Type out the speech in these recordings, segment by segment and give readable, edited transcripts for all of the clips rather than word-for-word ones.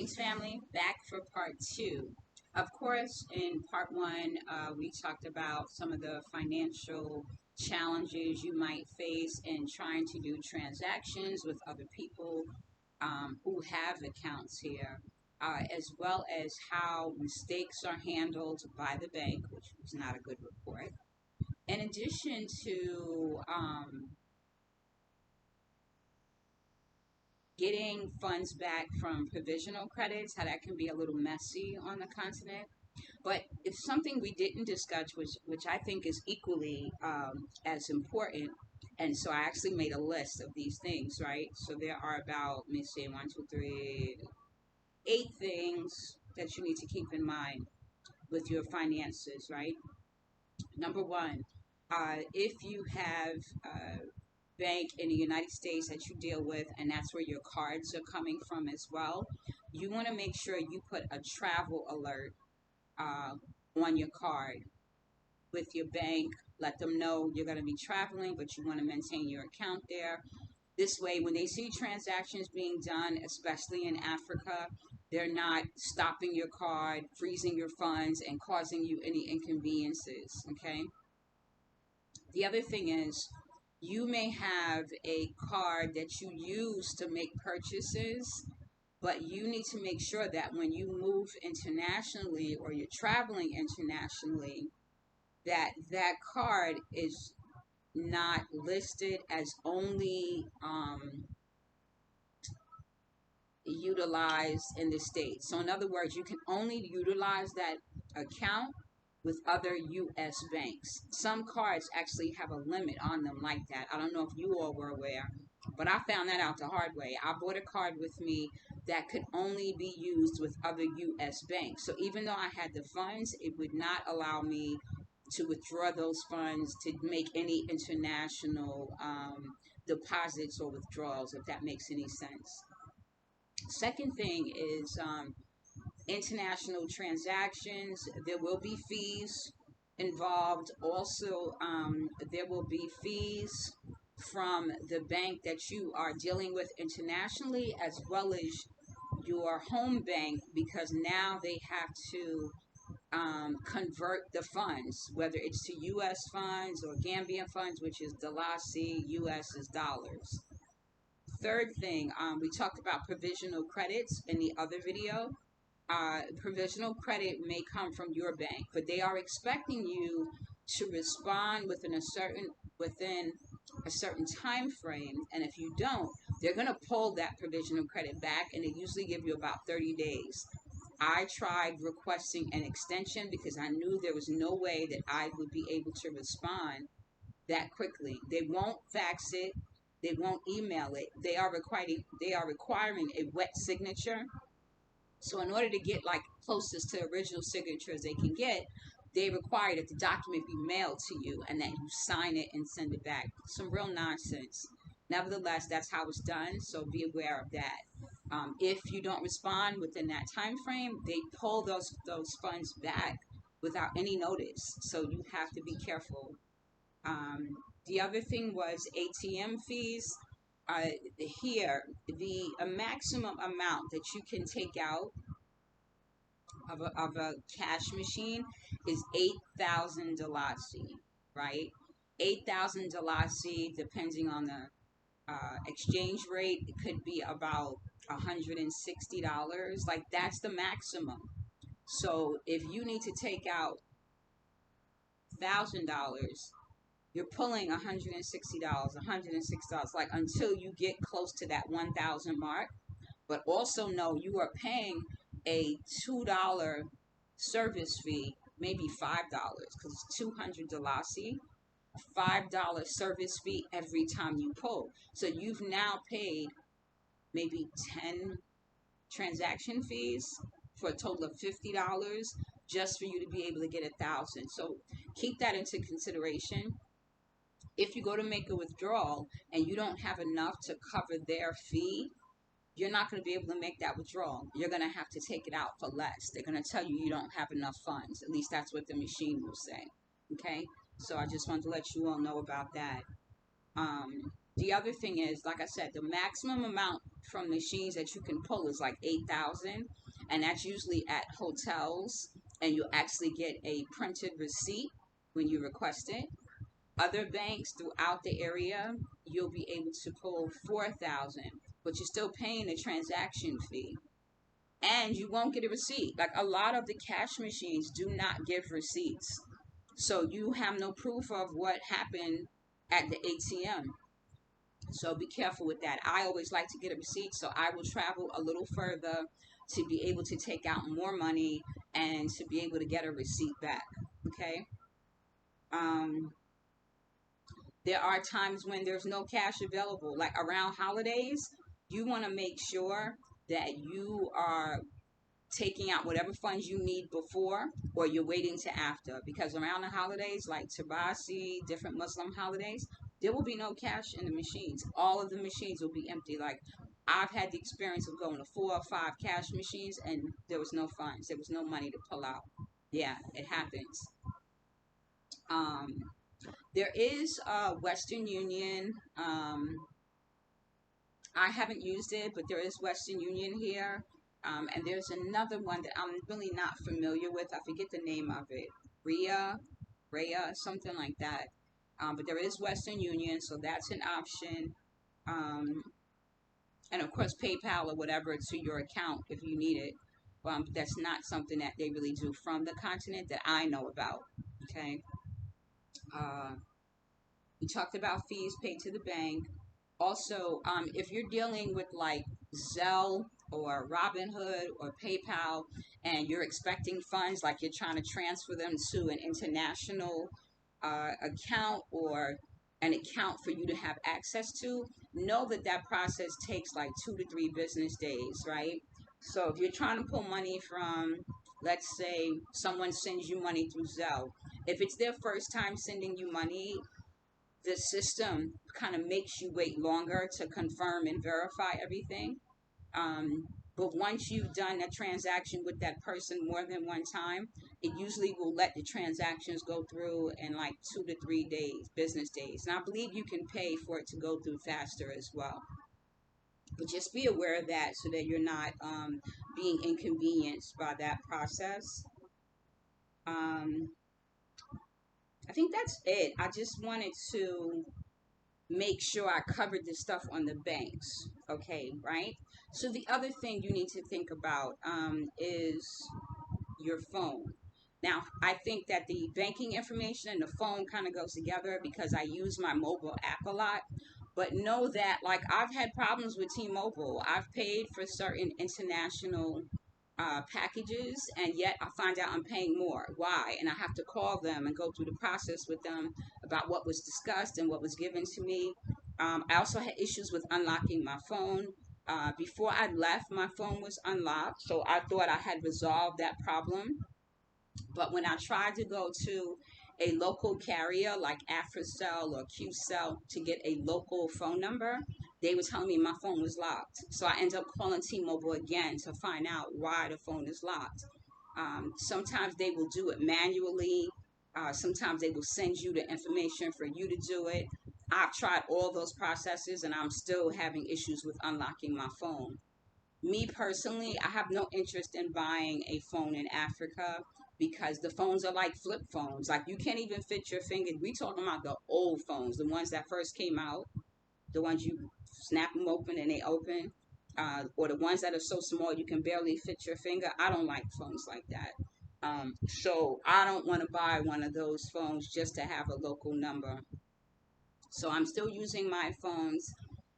Greetings, family. Back for part two. Of course, in part one, we talked about some of the financial challenges you might face in trying to do transactions with other people who have accounts here, as well as how mistakes are handled by the bank, which was not a good report. In addition to getting funds back from provisional credits, how that can be a little messy on the continent. But it's something we didn't discuss, which I think is equally as important. And so I actually made a list of these things, right? So there are about, let me see, 8 things that you need to keep in mind with your finances, right? Number one, if you have bank in the United States that you deal with, and that's where your cards are coming from as well, you want to make sure you put a travel alert uh, on your card with your bank. Let them know you're going to be traveling, but you want to maintain your account there. This way, when they see transactions being done, especially in Africa, they're not stopping your card, freezing your funds, and causing you any inconveniences. Okay. The other thing is, you may have a card that you use to make purchases, but you need to make sure that when you move internationally or you're traveling internationally, that card is not listed as only utilized in the States. So in other words, you can only utilize that account with other U.S. banks. Some cards actually have a limit on them like that. I don't know if you all were aware, but I found that out the hard way. I bought a card with me that could only be used with other U.S. banks. So even though I had the funds, it would not allow me to withdraw those funds to make any international deposits or withdrawals, if that makes any sense. Second thing is international transactions. There will be fees involved. Also, there will be fees from the bank that you are dealing with internationally, as well as your home bank, because now they have to convert the funds, whether it's to U.S. funds or Gambian funds, which is Dalasi, U.S. is dollars. Third thing, we talked about provisional credits in the other video. Provisional credit may come from your bank, but they are expecting you to respond within a certain time frame, and if you don't, they're going to pull that provisional credit back, and they usually give you about 30 days. I tried requesting an extension because I knew there was no way that I would be able to respond that quickly. They won't fax it. They won't email it. They are requiring a wet signature. So in order to get like closest to original signatures they can get, they require that the document be mailed to you and that you sign it and send it back. Some real nonsense. Nevertheless, that's how it's done. So be aware of that. If you don't respond within that time frame, they pull those funds back without any notice. So you have to be careful. Um, the other thing was ATM fees. Here, the maximum amount that you can take out of a cash machine is 8,000 Dalasi, right? 8,000 Dalasi, depending on the exchange rate, it could be about $160. Like, that's the maximum. So if you need to take out $1,000, you're pulling $160, $160, like until you get close to that 1,000 mark. But also know you are paying a $2 service fee, maybe $5, because it's 200 Dalasi, $5 service fee every time you pull. So you've now paid maybe 10 transaction fees for a total of $50 just for you to be able to get 1,000. So keep that into consideration. If you go to make a withdrawal and you don't have enough to cover their fee, you're not going to be able to make that withdrawal. You're going to have to take it out for less. They're going to tell you you don't have enough funds. At least that's what the machine will say. Okay? So I just wanted to let you all know about that. The other thing is, like I said, the maximum amount from machines that you can pull is like 8,000, and that's usually at hotels, and you actually get a printed receipt when you request it. Other banks throughout the area, you'll be able to pull 4,000, but you're still paying a transaction fee, and you won't get a receipt. Like a lot of the cash machines do not give receipts, so you have no proof of what happened at the ATM. So be careful with that. I always like to get a receipt, so I will travel a little further to be able to take out more money and to be able to get a receipt back. Okay. Um, there are times when there's no cash available, like around holidays. You want to make sure that you are taking out whatever funds you need before, or you're waiting to after, because around the holidays like Tabasi, different Muslim holidays, there will be no cash in the machines. All of the machines will be empty. Like I've had the experience of going to 4 or 5 cash machines and there was no funds, there was no money to pull out. Yeah, it happens. um there is Western Union. I haven't used it, but there is Western Union here. And there's another one that I'm really not familiar with. I forget the name of it. Rhea, Rhea, something like that. But there is Western Union, so that's an option. Um, and of course, PayPal or whatever to your account if you need it. But that's not something that they really do from the continent that I know about. Okay. Uh, we talked about fees paid to the bank. Also, if you're dealing with like Zelle or Robinhood or PayPal and you're expecting funds, like you're trying to transfer them to an international account or an account for you to have access to, know that that process takes like 2 to 3 business days, right? So if you're trying to pull money from, let's say someone sends you money through Zelle, if it's their first time sending you money, the system kind of makes you wait longer to confirm and verify everything. Um, but once you've done a transaction with that person more than one time, it usually will let the transactions go through in like 2 to 3 days, business days. And I believe you can pay for it to go through faster as well. But just be aware of that so that you're not being inconvenienced by that process. Um, I think that's it. I just wanted to make sure I covered this stuff on the banks. Okay, right? So the other thing you need to think about is your phone. Now, I think that the banking information and the phone kind of goes together because I use my mobile app a lot. But know that, like, I've had problems with T-Mobile. I've paid for certain international packages, and yet I find out I'm paying more. Why? And I have to call them and go through the process with them about what was discussed and what was given to me. I also had issues with unlocking my phone. Before I left, my phone was unlocked, so I thought I had resolved that problem. But when I tried to go to a local carrier like AfriCell or QCell to get a local phone number, they were telling me my phone was locked. So I ended up calling T-Mobile again to find out why the phone is locked. Sometimes they will do it manually. Sometimes they will send you the information for you to do it. I've tried all those processes and I'm still having issues with unlocking my phone. Me personally, I have no interest in buying a phone in Africa because the phones are like flip phones. Like you can't even fit your finger. We talking about the old phones, the ones that first came out, the ones you snap them open and they open, or the ones that are so small you can barely fit your finger. I don't like phones like that. So I don't want to buy one of those phones just to have a local number. So I'm still using my phones.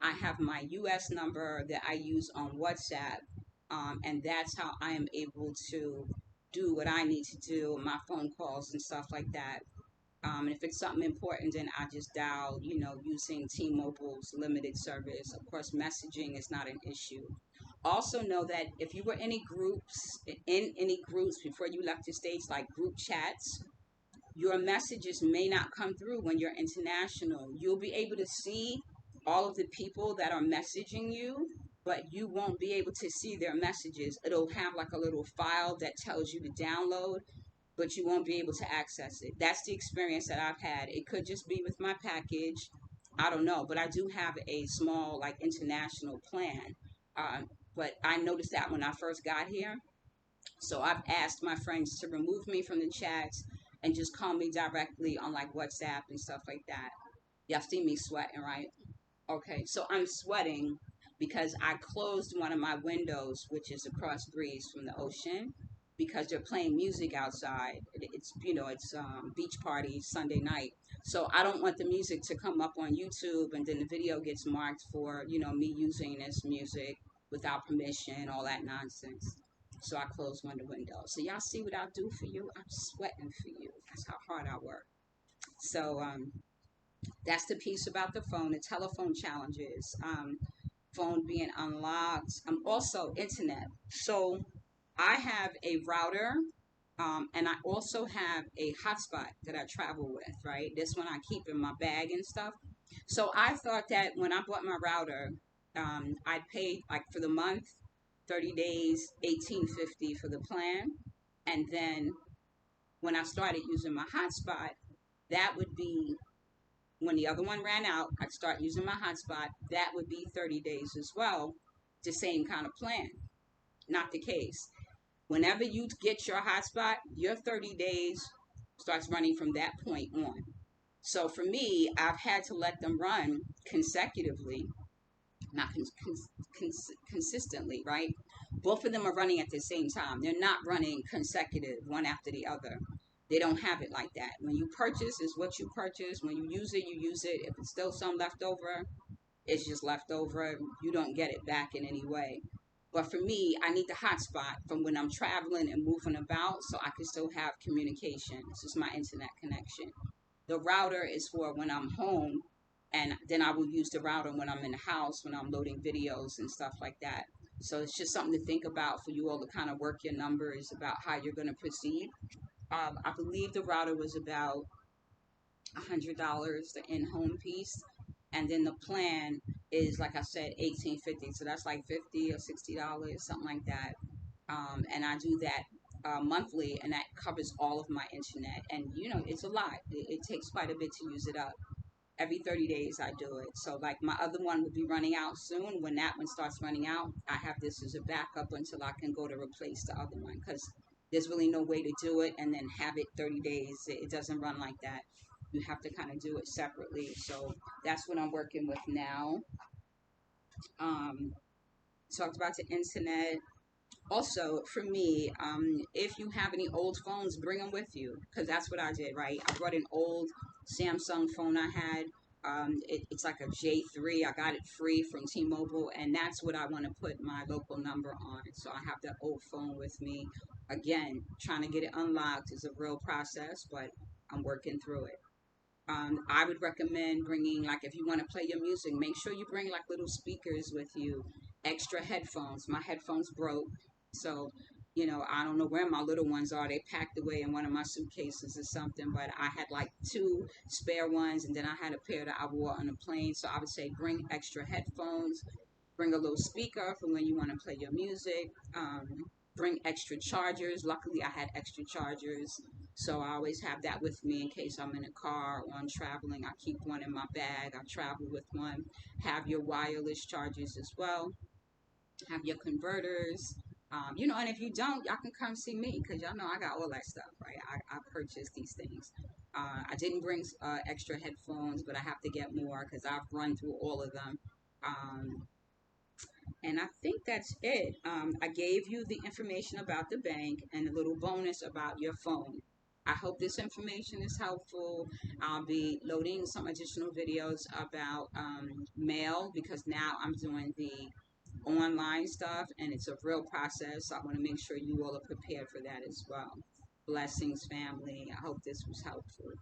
I have my US number that I use on WhatsApp, and that's how I am able to do what I need to do, my phone calls and stuff like that. And if it's something important, then I just dial, using T-Mobile's limited service. Of course, messaging is not an issue. Also know that if you were in any groups before you left the States, like group chats, your messages may not come through when you're international. You'll be able to see all of the people that are messaging you, but you won't be able to see their messages. It'll have like a little file that tells you to download, but you won't be able to access it. That's the experience that I've had. It could just be with my package. I don't know, but I do have a small like international plan. But I noticed that when I first got here, so I've asked my friends to remove me from the chats and just call me directly on like WhatsApp and stuff like that. Y'all see me sweating, right? Okay, so I'm sweating because I closed one of my windows, which is a cross breeze from the ocean, because they're playing music outside. It's it's beach party Sunday night, so I don't want the music to come up on YouTube and then the video gets marked for me using this music without permission, all that nonsense. So I closed one of the windows. So y'all see what I do for you? I'm sweating for you. That's how hard I work. So that's the piece about the phone, the telephone challenges, phone being unlocked, also internet. So I have a router, and I also have a hotspot that I travel with, right? This one I keep in my bag and stuff. So I thought that when I bought my router, I'd pay like for the month, 30 days, 18.50 for the plan. And then when I started using my hotspot, that would be when the other one ran out, I'd start using my hotspot. That would be 30 days as well, the same kind of plan. Not the case. Whenever you get your hotspot, your 30 days starts running from that point on. So for me, I've had to let them run consecutively, not consistently, right? Both of them are running at the same time. They're not running consecutive, one after the other. They don't have it like that. When you purchase, is what you purchase. When you use it, you use it. If it's still some left over, it's just left over. You don't get it back in any way. But for me, I need the hotspot from when I'm traveling and moving about so I can still have communication. This is my internet connection. The router is for when I'm home, and then I will use the router when I'm in the house, when I'm loading videos and stuff like that. So it's just something to think about for you all to kind of work your numbers about how you're going to proceed. I believe the router was about $100, the in-home piece, and then the plan is like I said, 18.50. So that's like $50 or $60, something like that. And I do that monthly, and that covers all of my internet. And it's a lot. It takes quite a bit to use it up. Every 30 days I do it. So like my other one will be running out soon. When that one starts running out, I have this as a backup until I can go to replace the other one, because there's really no way to do it and then have it 30 days. It doesn't run like that. You have to kind of do it separately. So that's what I'm working with now. Um, Talked about the internet. Also, for me, if you have any old phones, bring them with you, because that's what I did, right? I brought an old Samsung phone I had. It's like a J3. I got it free from T-Mobile, and that's what I want to put my local number on. So I have that old phone with me. Again, trying to get it unlocked is a real process, but I'm working through it. I would recommend bringing, like, if you want to play your music, make sure you bring like little speakers with you, extra headphones. My headphones broke, so I don't know where my little ones are. They packed away in one of my suitcases or something, but I had like two spare ones, and then I had a pair that I wore on the plane. So I would say bring extra headphones, bring a little speaker for when you want to play your music. Bring extra chargers. Luckily, I had extra chargers, so I always have that with me in case I'm in a car or I'm traveling. I keep one in my bag. I travel with one. Have your wireless chargers as well. Have your converters. And if you don't, y'all can come see me, because y'all know I got all that stuff, right? I purchased these things. I didn't bring extra headphones, but I have to get more because I've run through all of them. Um, and I think that's it. I gave you the information about the bank and a little bonus about your phone. I hope this information is helpful. I'll be loading some additional videos about mail, because now I'm doing the online stuff and it's a real process. So I want to make sure you all are prepared for that as well. Blessings, family. I hope this was helpful.